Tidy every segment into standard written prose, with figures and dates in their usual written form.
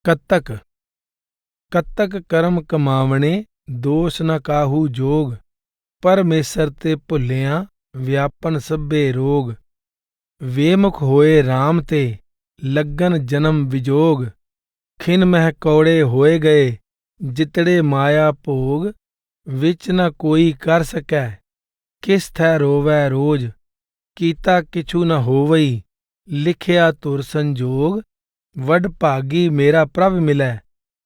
कत्तक कत्तक कर्म कमावणे, दोष न काहू जोग। परमेसर ते भुलिया, व्यापन सभे रोग। वेमुख होए राम ते, लगन जन्म विजोग। खिन मह कौड़े होए गए, जितड़े माया भोग। विच न कोई कर सकै, किस थै रोवै रोज। कीता किछु न होवई, लिखिया तुर संजोग। वड भागी मेरा प्रभ मिलै,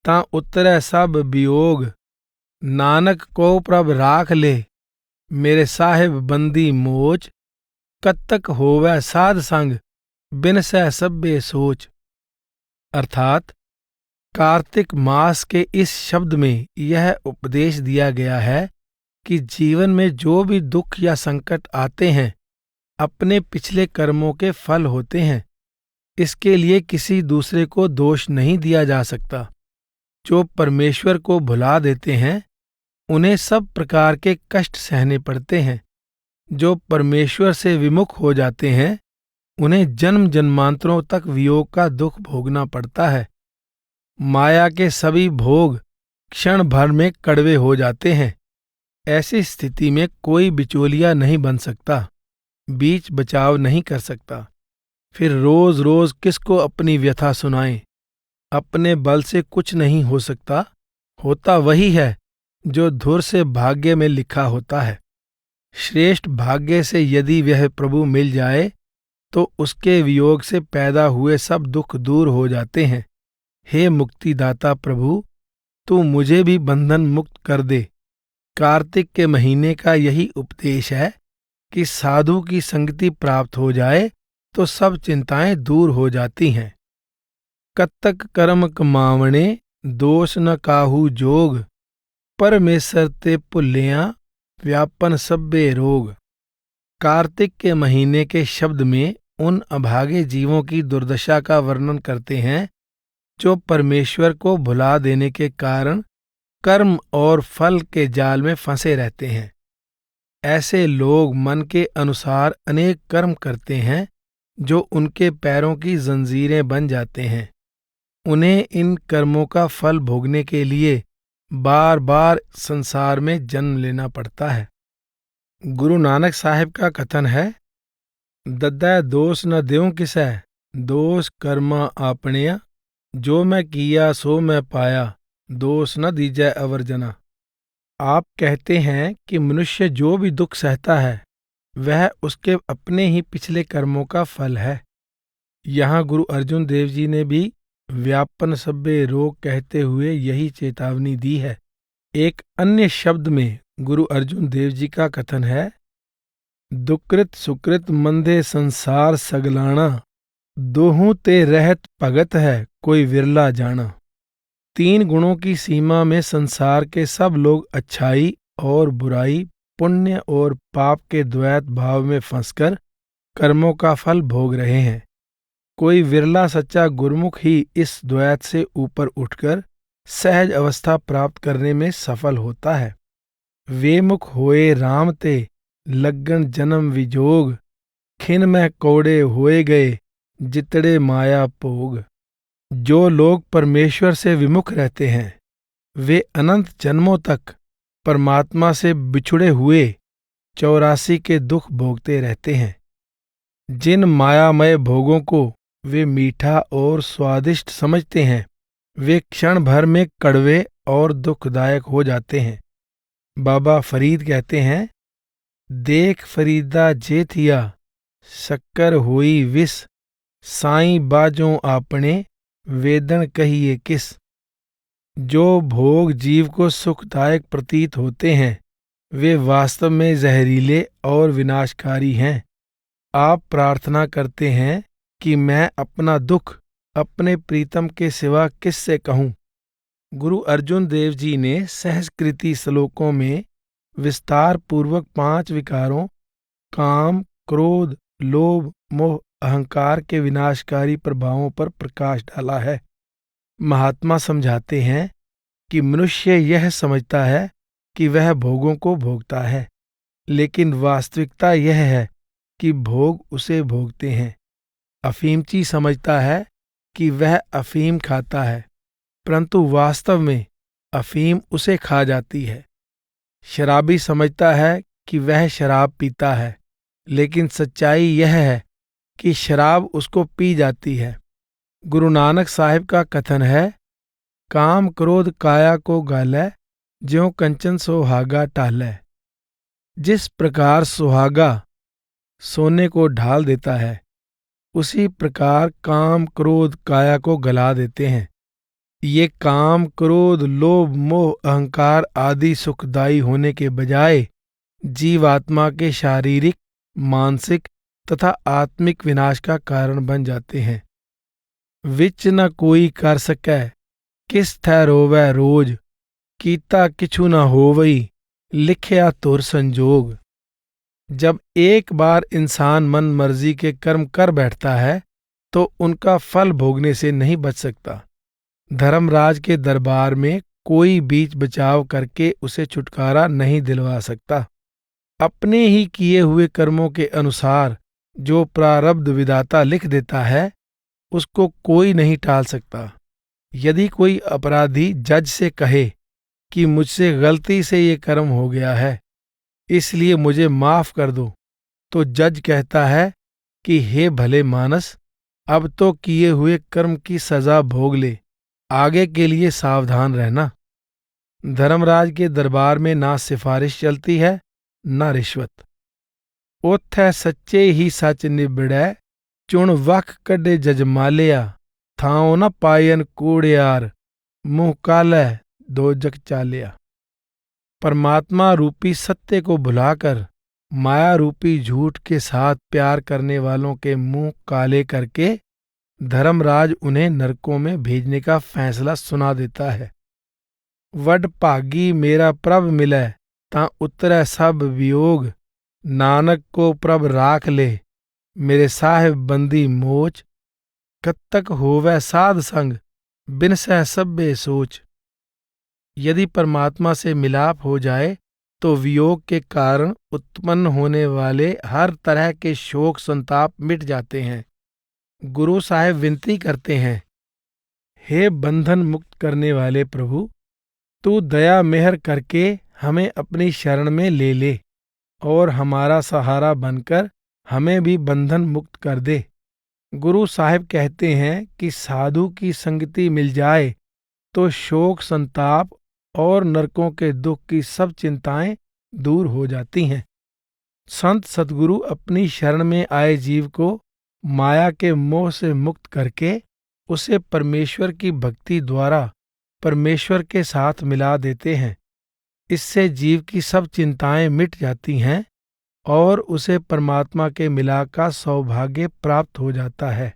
तां उतरै सब वियोग। नानक को प्रभ राख ले, मेरे साहिब बंदी मोच। कत्तक होवै साध संग, बिनसै सभे सोच। अर्थात कार्तिक मास के इस शब्द में यह उपदेश दिया गया है कि जीवन में जो भी दुख या संकट आते हैं अपने पिछले कर्मों के फल होते हैं। इसके लिए किसी दूसरे को दोष नहीं दिया जा सकता। जो परमेश्वर को भुला देते हैं उन्हें सब प्रकार के कष्ट सहने पड़ते हैं। जो परमेश्वर से विमुख हो जाते हैं उन्हें जन्म जन्मांतरों तक वियोग का दुख भोगना पड़ता है। माया के सभी भोग क्षण भर में कड़वे हो जाते हैं। ऐसी स्थिति में कोई बिचौलिया नहीं बन सकता, बीच बचाव नहीं कर सकता। फिर रोज रोज किसको अपनी व्यथा सुनाएं। अपने बल से कुछ नहीं हो सकता, होता वही है जो धुर से भाग्य में लिखा होता है। श्रेष्ठ भाग्य से यदि वह प्रभु मिल जाए तो उसके वियोग से पैदा हुए सब दुख दूर हो जाते हैं। हे मुक्तिदाता प्रभु, तू मुझे भी बंधन मुक्त कर दे। कार्तिक के महीने का यही उपदेश है कि साधु की संगति प्राप्त हो जाए तो सब चिंताएं दूर हो जाती हैं। कत्तक कर्म कमावणे, दोष न काहू जोग। परमेसर ते भुलिया, व्यापन सभे रोग। कार्तिक के महीने के शब्द में उन अभागे जीवों की दुर्दशा का वर्णन करते हैं जो परमेश्वर को भुला देने के कारण कर्म और फल के जाल में फंसे रहते हैं। ऐसे लोग मन के अनुसार अनेक कर्म करते हैं जो उनके पैरों की जंजीरें बन जाते हैं। उन्हें इन कर्मों का फल भोगने के लिए बार बार संसार में जन्म लेना पड़ता है। गुरु नानक साहिब का कथन है, दद्दै दोष न द्यों किसै, दोष कर्मा आपणिया। जो मैं किया सो मैं पाया, दोष न दीजै अवर जना। आप कहते हैं कि मनुष्य जो भी दुख सहता है वह उसके अपने ही पिछले कर्मों का फल है। यहाँ गुरु अर्जुन देव जी ने भी व्यापन सभे रोग कहते हुए यही चेतावनी दी है। एक अन्य शब्द में गुरु अर्जुन देव जी का कथन है, दुकृत सुकृत मंदे संसार सगलाना। दोहूं ते रहत भगत है, कोई विरला जाना। 3 गुणों की सीमा में संसार के सब लोग अच्छाई और बुराई, पुण्य और पाप के द्वैत भाव में फंसकर कर्मों का फल भोग रहे हैं। कोई विरला सच्चा गुरुमुख ही इस द्वैत से ऊपर उठकर सहज अवस्था प्राप्त करने में सफल होता है। वेमुख होए राम ते, लगन जन्म विजोग। खिन में कौड़े होए गए, जितड़े माया भोग। जो लोग परमेश्वर से विमुख रहते हैं वे अनंत जन्मों तक परमात्मा से बिछुड़े हुए 84 के दुख भोगते रहते हैं। जिन मायामय भोगों को वे मीठा और स्वादिष्ट समझते हैं वे क्षण भर में कड़वे और दुखदायक हो जाते हैं। बाबा फरीद कहते हैं, देख फरीदा जे थिया, शक्कर होई विस। साईं बाजों आपने, वेदन कहिए किस। जो भोग जीव को सुखदायक प्रतीत होते हैं वे वास्तव में जहरीले और विनाशकारी हैं। आप प्रार्थना करते हैं कि मैं अपना दुख अपने प्रीतम के सिवा किससे कहूँ। गुरु अर्जुन देव जी ने सहस्कृति श्लोकों में विस्तार पूर्वक 5 विकारों काम, क्रोध, लोभ, मोह, अहंकार के विनाशकारी प्रभावों पर प्रकाश डाला है। महात्मा समझाते हैं कि मनुष्य यह समझता है कि वह भोगों को भोगता है, लेकिन वास्तविकता यह है कि भोग उसे भोगते हैं। अफीमची समझता है कि वह अफीम खाता है, परंतु वास्तव में अफीम उसे खा जाती है। शराबी समझता है कि वह शराब पीता है, लेकिन सच्चाई यह है कि शराब उसको पी जाती है। गुरु नानक साहिब का कथन है, काम क्रोध काया को गालै, ज्यों कंचन सुहागा टालै। जिस प्रकार सुहागा सोने को ढाल देता है, उसी प्रकार काम क्रोध काया को गला देते हैं। ये काम क्रोध लोभ मोह अहंकार आदि सुखदायी होने के बजाय जीवात्मा के शारीरिक मानसिक तथा आत्मिक विनाश का कारण बन जाते हैं। विच न कोई कर सकै, किस थै रोवै रोज, कीता किछु न होवई, लिखया तुर संजोग। जब एक बार इंसान मन मर्जी के कर्म कर बैठता है तो उनका फल भोगने से नहीं बच सकता। धर्मराज के दरबार में कोई बीच बचाव करके उसे छुटकारा नहीं दिलवा सकता। अपने ही किए हुए कर्मों के अनुसार जो प्रारब्ध विधाता लिख देता है, उसको कोई नहीं टाल सकता। यदि कोई अपराधी जज से कहे कि मुझसे गलती से ये कर्म हो गया है, इसलिए मुझे माफ कर दो, तो जज कहता है कि हे भले मानस, अब तो किए हुए कर्म की सजा भोग ले, आगे के लिए सावधान रहना। धर्मराज के दरबार में ना सिफारिश चलती है ना रिश्वत। ओथै सच्चे ही सच निबड़ै, चुन वख कड्डे जजमालिया, थाओ न पायन कूड़ियार, मुंह कालै दोजक चालिया। परमात्मा रूपी सत्य को भुलाकर माया रूपी झूठ के साथ प्यार करने वालों के मुंह काले करके धर्मराज उन्हें नरकों में भेजने का फैसला सुना देता है। वड भागी मेरा प्रभ मिलै, तां उतरै सब वियोग, नानक को प्रभ राख ले, मेरे साहिब बंदी मोच। कत्तक होवै साध संग, बिनसै सब्बे सोच। यदि परमात्मा से मिलाप हो जाए तो वियोग के कारण उत्पन्न होने वाले हर तरह के शोक संताप मिट जाते हैं। गुरु साहिब विनती करते हैं, हे बंधन मुक्त करने वाले प्रभु, तू दया मेहर करके हमें अपनी शरण में ले ले और हमारा सहारा बनकर हमें भी बंधन मुक्त कर दे। गुरु साहिब कहते हैं कि साधु की संगति मिल जाए तो शोक संताप और नरकों के दुख की सब चिंताएं दूर हो जाती हैं। संत सतगुरु अपनी शरण में आए जीव को माया के मोह से मुक्त करके उसे परमेश्वर की भक्ति द्वारा परमेश्वर के साथ मिला देते हैं। इससे जीव की सब चिंताएं मिट जाती हैं और उसे परमात्मा के मिलाप का सौभाग्य प्राप्त हो जाता है।